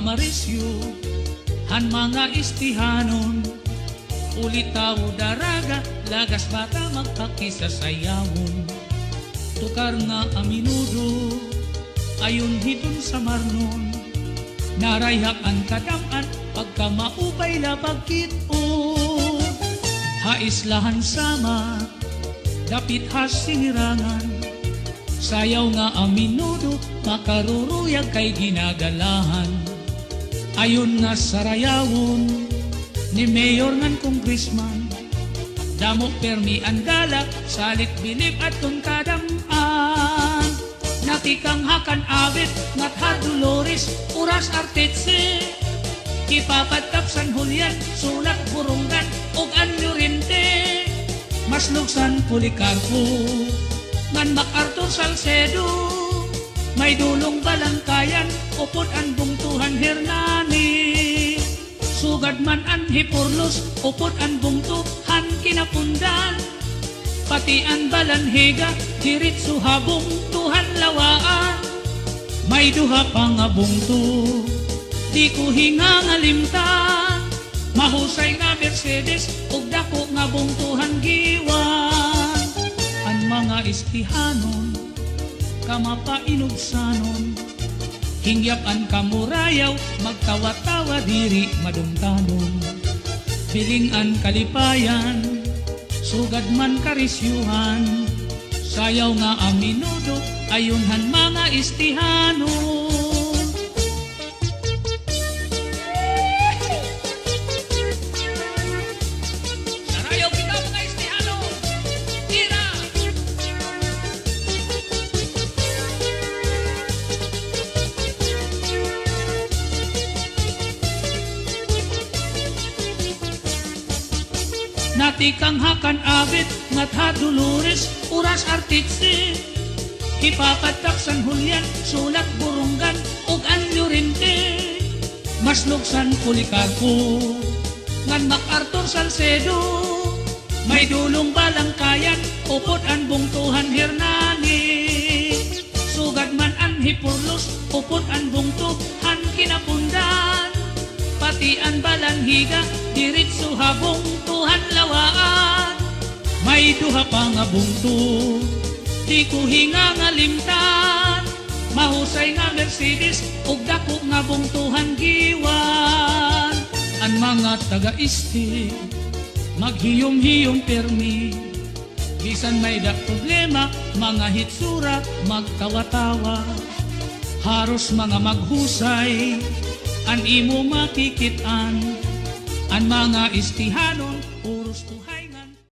kamarisyo, han mga istihanon, ulitaw daraga, lagas bata magpakisasayawon. Tukar nga aminudo, ayon hitun sa marnon, narayhak ang kadaman, pagka maupay labagkit o. Haislahan sama, dapit has sinirangan, sayaw nga aminudo, makaruruyag kay ginagalahan. Ayon nga sarayawon, ni Mayor ngan Congressman, damo permi ang gala, salit bilib at kung kadamaan. Natikang hakan abit, matha Dolores, uras artetse, ipapadkap San Julian, sulat burungan, ug anyo rinte, maslugsan Policarpo, ngan MacArthur Salcedo, may dulong balangkayan, upod ang bungtuhan Hernani. Sugad man an Hipurlos, upod ang bungtuhan Kinapundan, pati ang Balanhiga, diritso habong tuhan lawaan. May duha pa nga bungto, di ko hingangalimtan, mahusay nga Mercedes, ug dako nga bungtuhan giwan. Ang mga istihanon, kamapainugsanon, hingyap ang kamurayaw, magtawa-tawa diri madungtanon. Biling ang kalipayan, sugad man karisyuhan, sayaw nga aminudo, ayunhan mga istihanon. Sarayaw kita mga istihanon, tira! Natikang hakan abit, matha Dolores, uras artitse, ipapadkap San Julian, sulat burungan, ug anyo rinte, maslugsan Policarpo, ngan MacArthur Salcedo, may dulong balangkayan, upod ang bungtuhan Hernani. Sugad man ang Hipurlos, upod ang bungtuhan Kinapundan, pati ang Balanhiga, diritso habong tuhan lawaan. May duha pa nga bungto, di ko hingangalimtan, mahusay nga Mercedes, ug dako nga bungtuhan giwan. Ang mga taga-isti, maghiyom-hiyom permi, bisan may da problema, mga hitsura, magtawa-tawa, haros mga maghusay, an imo makikitan, ang mga istihanon, uros to.